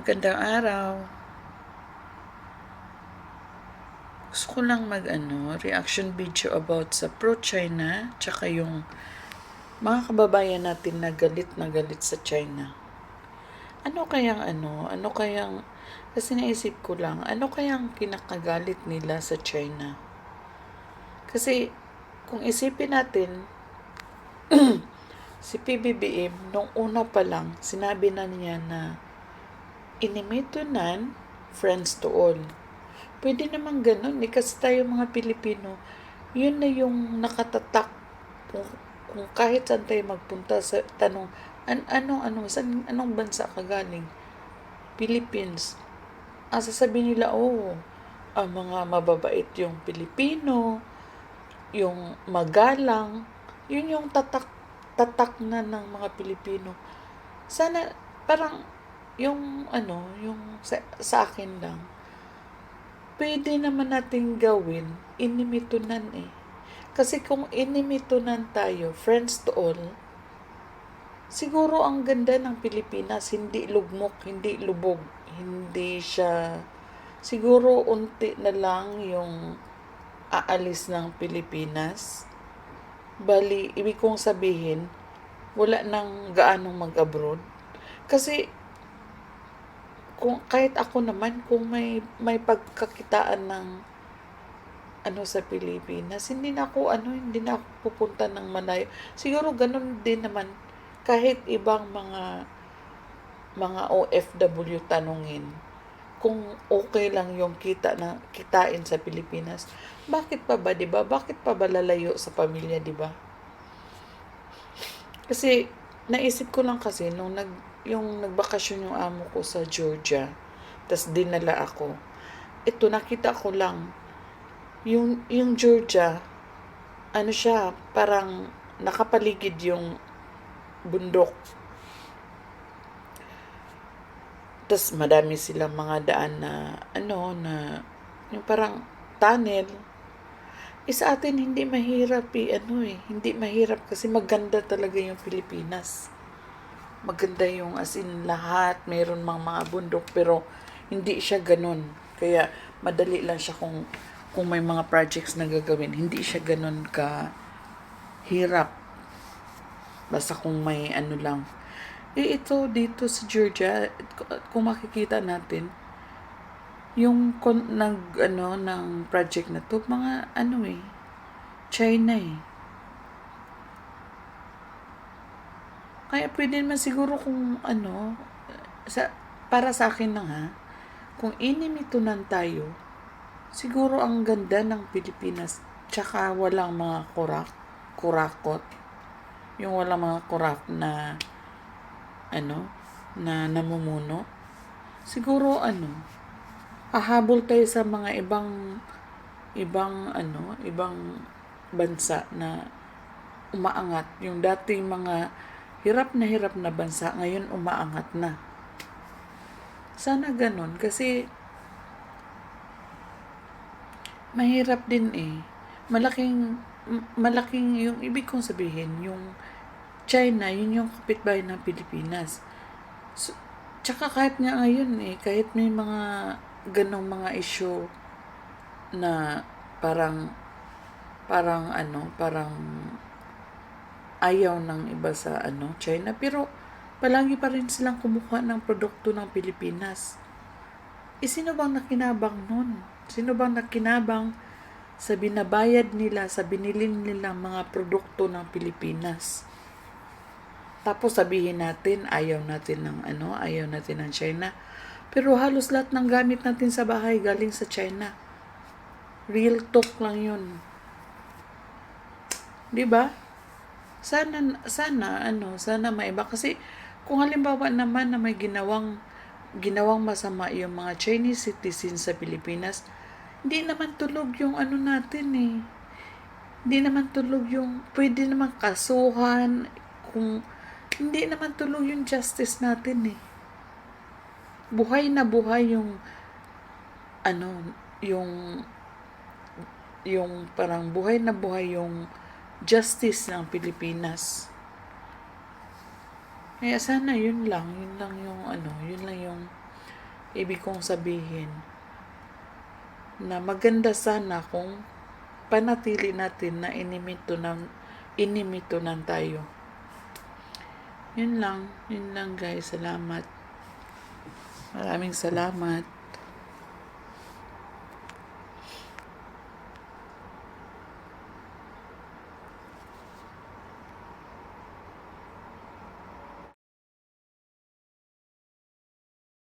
Magandang araw. Gusto ko lang reaction video about sa pro-China, tsaka yung mga kababayan natin na galit sa China. Kasi naisip ko lang, ano kayang kinakagalit nila sa China? Kasi, kung isipin natin, si PBBM, nung una pa lang, sinabi na niya na inimitunan, friends to all. Pwede naman ganun kasi tayo mga Pilipino, yun na yung nakatatak kung kahit saan tayo magpunta sa tanong, anong bansa ka galing? Philippines. Sasabihin nila, ang mga mababait yung Pilipino, yung magalang, yun yung tatak na ng mga Pilipino. Sana, parang, yung sa akin lang, pwede naman natin gawin, inimitunan eh. Kasi kung inimitunan tayo, friends to all, siguro ang ganda ng Pilipinas, hindi lugmok, hindi lubog, hindi siya, siguro unti na lang yung aalis ng Pilipinas. Bali, ibig kong sabihin, wala nang gaanong mag-abroad. Kasi, kung kahit ako naman, kung may pagkakitaan ng sa Pilipinas, hindi na ako pupunta ng malayo. Siguro ganun din naman kahit ibang mga OFW tanungin kung okay lang yung kitain sa Pilipinas. Bakit pa ba, 'di ba? Bakit pa ba lalayo sa pamilya, 'di ba? Kasi naisip ko lang kasi nung yung nagbakasyon yung amo ko sa Georgia, tas dinala ako. Ito nakita ko lang yung Georgia, siya, parang nakapaligid yung bundok. Tas madami silang mga daan na yung parang tunnel. Sa atin hindi mahirap hindi mahirap kasi maganda talaga yung Pilipinas. Maganda yung as in lahat, mayroon mga bundok pero hindi siya ganun. Kaya madali lang siya kung may mga projects na gagawin, hindi siya ganun ka hirap. Basta kung may lang. Ito dito sa Georgia, kung makikita natin, yung ng project na to, mga China eh. Kaya pwede naman siguro kung para sa akin lang kung inimitunan tayo, siguro ang ganda ng Pilipinas, tsaka walang mga kurakot, yung walang mga kurap na na namumuno. Siguro hahabol tayo sa mga ibang bansa na umaangat. Yung dating mga hirap na bansa, ngayon umaangat na. Sana ganun kasi mahirap din malaking yung ibig kong sabihin, yung China, yun yung kapitbahay ng Pilipinas. Tsaka kahit nga ngayon kahit may mga ganong mga issue na parang ayaw ng iba sa China, pero palagi pa rin silang kumukuha ng produkto ng Pilipinas. Sino bang nakinabang nun? Sino bang nakinabang sa binabayad nila, sa binilin nilang mga produkto ng Pilipinas? Tapos sabihin natin, ayaw natin ng China. Pero halos lahat ng gamit natin sa bahay galing sa China. Real talk lang yun. 'Di ba? Sana maiba kasi kung halimbawa naman na may ginawang masama yung mga Chinese citizens sa Pilipinas, hindi naman tulog yung natin eh. Hindi naman tulog yung pwede naman kasuhan kung hindi naman tulog yung justice natin eh. Buhay na buhay yung parang buhay na buhay yung justice ng Pilipinas. Kaya sana yun lang yung ibig kong sabihin na maganda sana kung panatili natin na inimitunan tayo. Yun lang guys. Salamat. Maraming salamat.